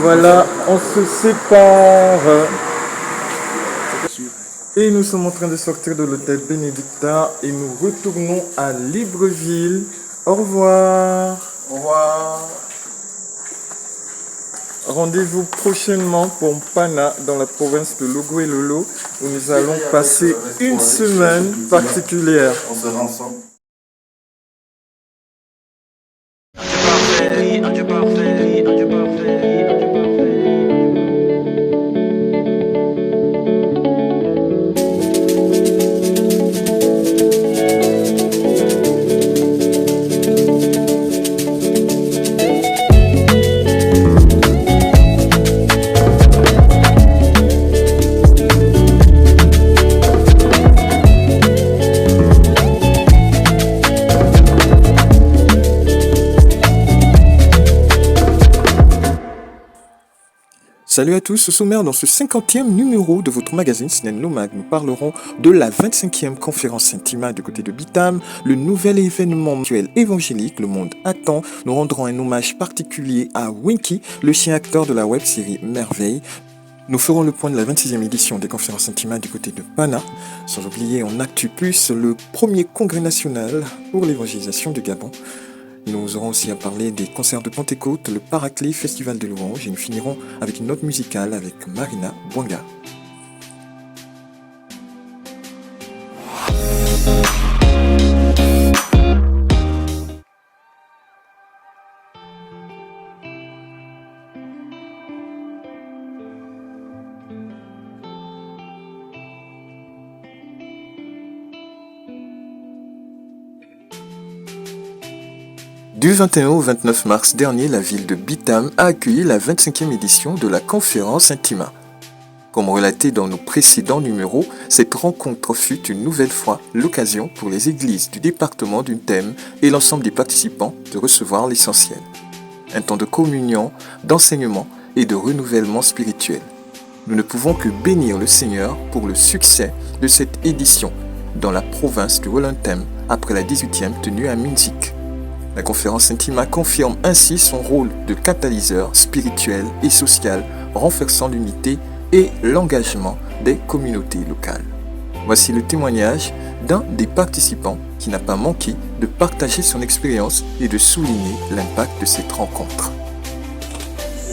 voilà, on se sépare. Et nous sommes en train de sortir de l'hôtel Bénédicta et nous retournons à Libreville. Au revoir. Au revoir. Rendez-vous prochainement pour Pana dans la province de Logoélolo où nous allons passer une semaine particulière. On sera ensemble. Dieu parfait, Dieu parfait. Salut à tous, au sommaire dans ce 50e numéro de votre magazine Snen Nomad, nous parlerons de la 25e conférence Intima du côté de Bitam, le nouvel événement mensuel évangélique Le Monde Attend. Nous rendrons un hommage particulier à Winky, le chien acteur de la web-série Merveille. Nous ferons le point de la 26e édition des conférences Intima du côté de Pana, sans oublier en Actu Plus le premier congrès national pour l'évangélisation du Gabon. Nous aurons aussi à parler des concerts de Pentecôte, le Paraclet, Festival de louanges et nous finirons avec une note musicale avec Marina Bwanga. Du 21 au 29 mars dernier, la ville de Bitam a accueilli la 25e édition de la conférence Intima. Comme relaté dans nos précédents numéros, cette rencontre fut une nouvelle fois l'occasion pour les églises du département du thème et l'ensemble des participants de recevoir l'essentiel. Un temps de communion, d'enseignement et de renouvellement spirituel. Nous ne pouvons que bénir le Seigneur pour le succès de cette édition dans la province du Wellington après la 18e tenue à Minzik. La conférence Intima confirme ainsi son rôle de catalyseur spirituel et social, renforçant l'unité et l'engagement des communautés locales. Voici le témoignage d'un des participants qui n'a pas manqué de partager son expérience et de souligner l'impact de cette rencontre.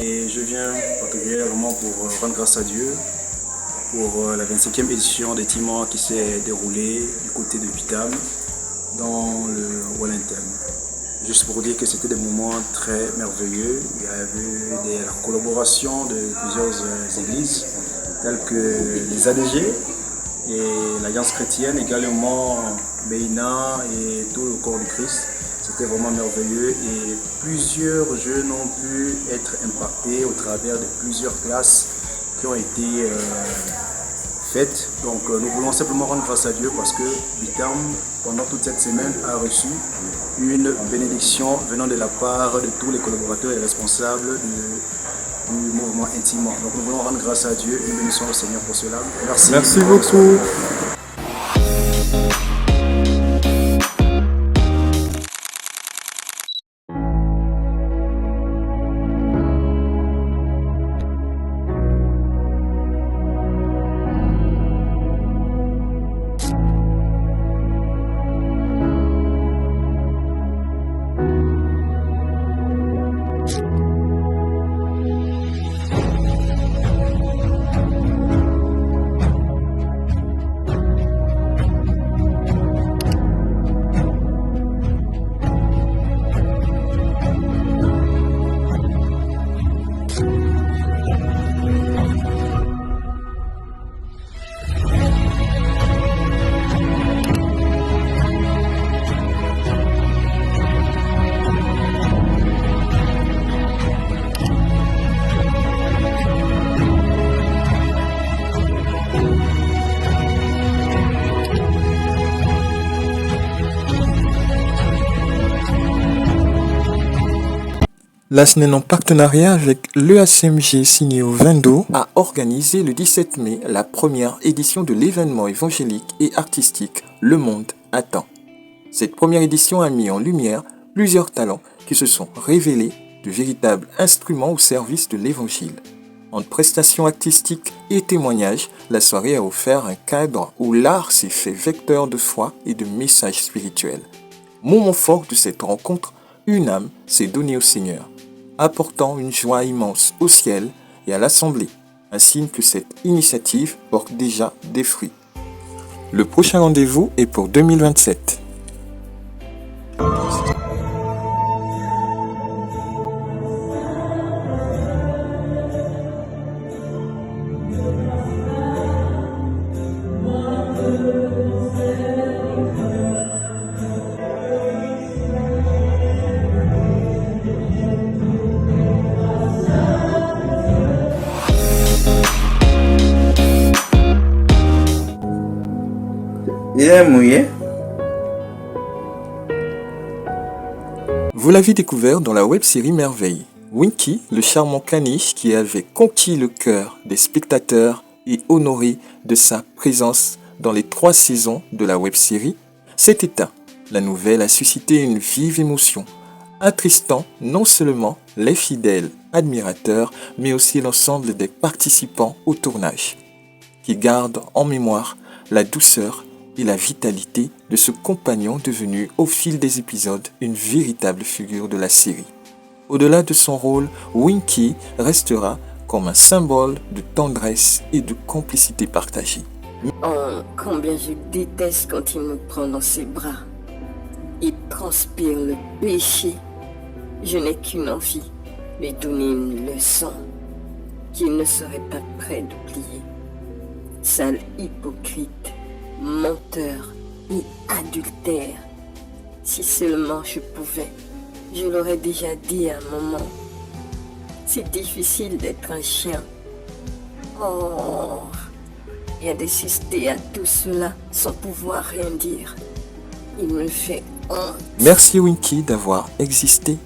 Et je viens particulièrement pour rendre grâce à Dieu pour la 25e édition des Intima qui s'est déroulée du côté de Bitam dans le Wellington. Juste pour vous dire que c'était des moments très merveilleux. Il y avait la collaboration de plusieurs églises, telles que les ADG et l'Alliance chrétienne, également Beina et tout le corps du Christ. C'était vraiment merveilleux et plusieurs jeunes ont pu être impactés au travers de plusieurs classes qui ont été faites. Donc nous voulons simplement rendre grâce à Dieu parce que Bitam, pendant toute cette semaine, a reçu une bénédiction venant de la part de tous les collaborateurs et responsables du mouvement Intima. Donc nous voulons rendre grâce à Dieu et nous bénissons le Seigneur pour cela. Merci. Merci beaucoup. La SNEN en partenariat avec l'EACMG Cinéo Vendo a organisé le 17 mai la première édition de l'événement évangélique et artistique Le Monde Attend. Cette première édition a mis en lumière plusieurs talents qui se sont révélés de véritables instruments au service de l'Évangile. Entre prestations artistiques et témoignages, la soirée a offert un cadre où l'art s'est fait vecteur de foi et de messages spirituels. Moment fort de cette rencontre, une âme s'est donnée au Seigneur, apportant une joie immense au ciel et à l'Assemblée, un signe que cette initiative porte déjà des fruits. Le prochain rendez-vous est pour 2027. Il est mouillé. Vous l'avez découvert dans la web-série Merveille. Winky, le charmant caniche qui avait conquis le cœur des spectateurs et honoré de sa présence dans les 3 saisons de la web-série, s'est éteint. La nouvelle a suscité une vive émotion, attristant non seulement les fidèles admirateurs, mais aussi l'ensemble des participants au tournage, qui gardent en mémoire la douceur et la vitalité de ce compagnon devenu au fil des épisodes une véritable figure de la série. Au-delà de son rôle, Winky restera comme un symbole de tendresse et de complicité partagée. Oh, combien je déteste quand il me prend dans ses bras. Il transpire le péché. Je n'ai qu'une envie, lui donner une leçon qu'il ne serait pas prêt d'oublier. Sale hypocrite, menteur et adultère. Si seulement je pouvais, je l'aurais déjà dit à un moment. C'est difficile d'être un chien. Oh, et d'assister à tout cela sans pouvoir rien dire. Il me fait honte. Merci Winky d'avoir existé.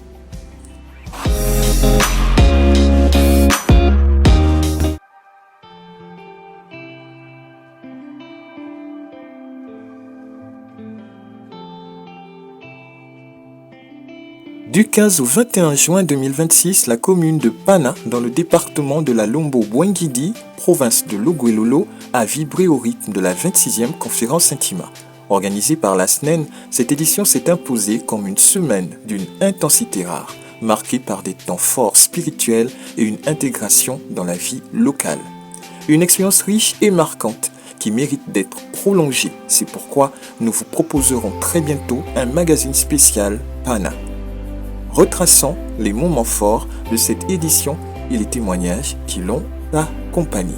Du 15 au 21 juin 2026, la commune de Pana, dans le département de la Lombo-Bouengidi, province de Logouelolo, a vibré au rythme de la 26e conférence Intima. Organisée par la SNEN, cette édition s'est imposée comme une semaine d'une intensité rare, marquée par des temps forts spirituels et une intégration dans la vie locale. Une expérience riche et marquante qui mérite d'être prolongée. C'est pourquoi nous vous proposerons très bientôt un magazine spécial Pana, retraçant les moments forts de cette édition et les témoignages qui l'ont accompagné.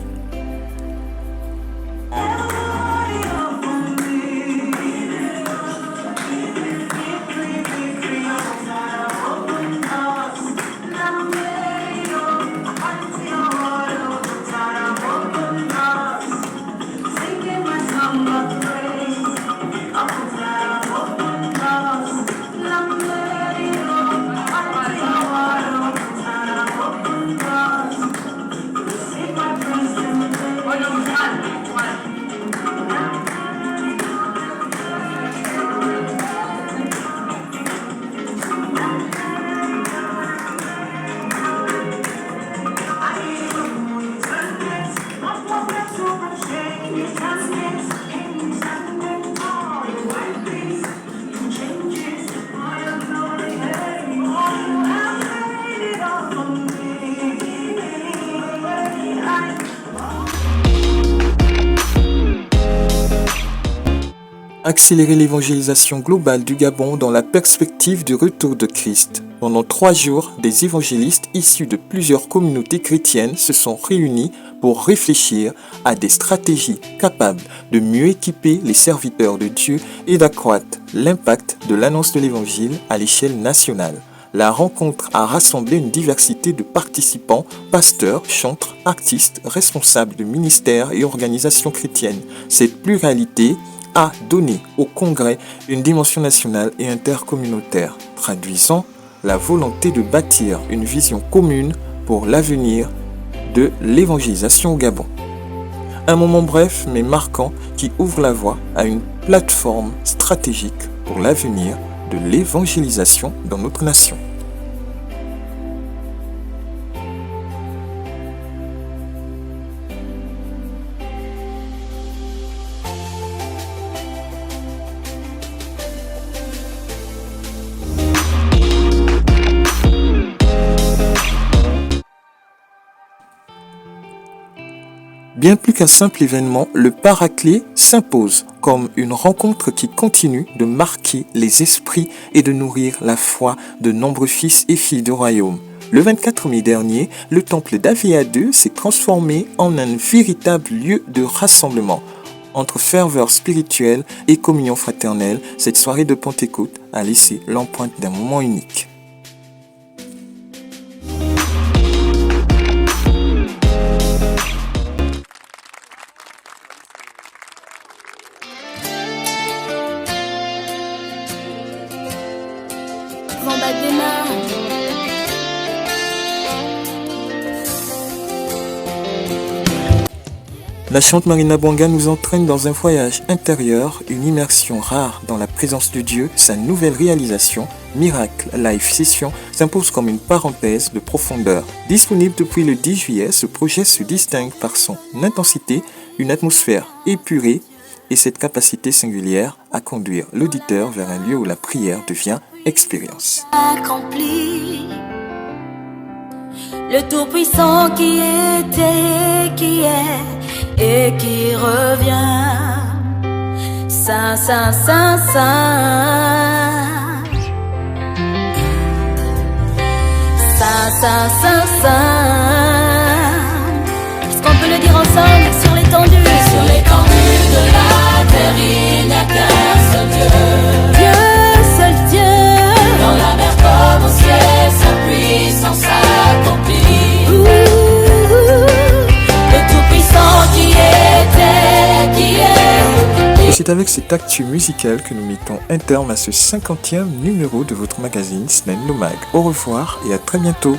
Accélérer l'évangélisation globale du Gabon dans la perspective du retour de Christ. Pendant 3 jours, des évangélistes issus de plusieurs communautés chrétiennes se sont réunis pour réfléchir à des stratégies capables de mieux équiper les serviteurs de Dieu et d'accroître l'impact de l'annonce de l'évangile à l'échelle nationale. La rencontre a rassemblé une diversité de participants, pasteurs, chantres, artistes, responsables de ministères et organisations chrétiennes. Cette pluralité a donné au Congrès une dimension nationale et intercommunautaire, traduisant la volonté de bâtir une vision commune pour l'avenir de l'évangélisation au Gabon. Un moment bref mais marquant qui ouvre la voie à une plateforme stratégique pour l'avenir de l'évangélisation dans notre nation. Bien plus qu'un simple événement, le Paraclet s'impose comme une rencontre qui continue de marquer les esprits et de nourrir la foi de nombreux fils et filles du royaume. Le 24 mai dernier, le temple d'Avia 2 s'est transformé en un véritable lieu de rassemblement. Entre ferveur spirituelle et communion fraternelle, cette soirée de Pentecôte a laissé l'empreinte d'un moment unique. La chante Marina Bwanga nous entraîne dans un voyage intérieur, une immersion rare dans la présence de Dieu. Sa nouvelle réalisation, Miracle Live Session, s'impose comme une parenthèse de profondeur. Disponible depuis le 10 juillet, ce projet se distingue par son intensité, une atmosphère épurée et cette capacité singulière à conduire l'auditeur vers un lieu où la prière devient expérience. Accompli, le Tout-Puissant qui était, qui est et qui revient. Saint, Saint, Saint, Saint. Saint, Saint, Saint, Saint. Est-ce qu'on peut le dire ensemble sur l'étendue? Sur l'étendue de la terre, il n'y a qu'un seul Dieu. Dieu, seul Dieu. Dans la mer comme au ciel, sa puissance accomplie. Et c'est avec cette actu musicale que nous mettons un terme à ce 50e numéro de votre magazine Semaine Nomade. Au revoir et à très bientôt.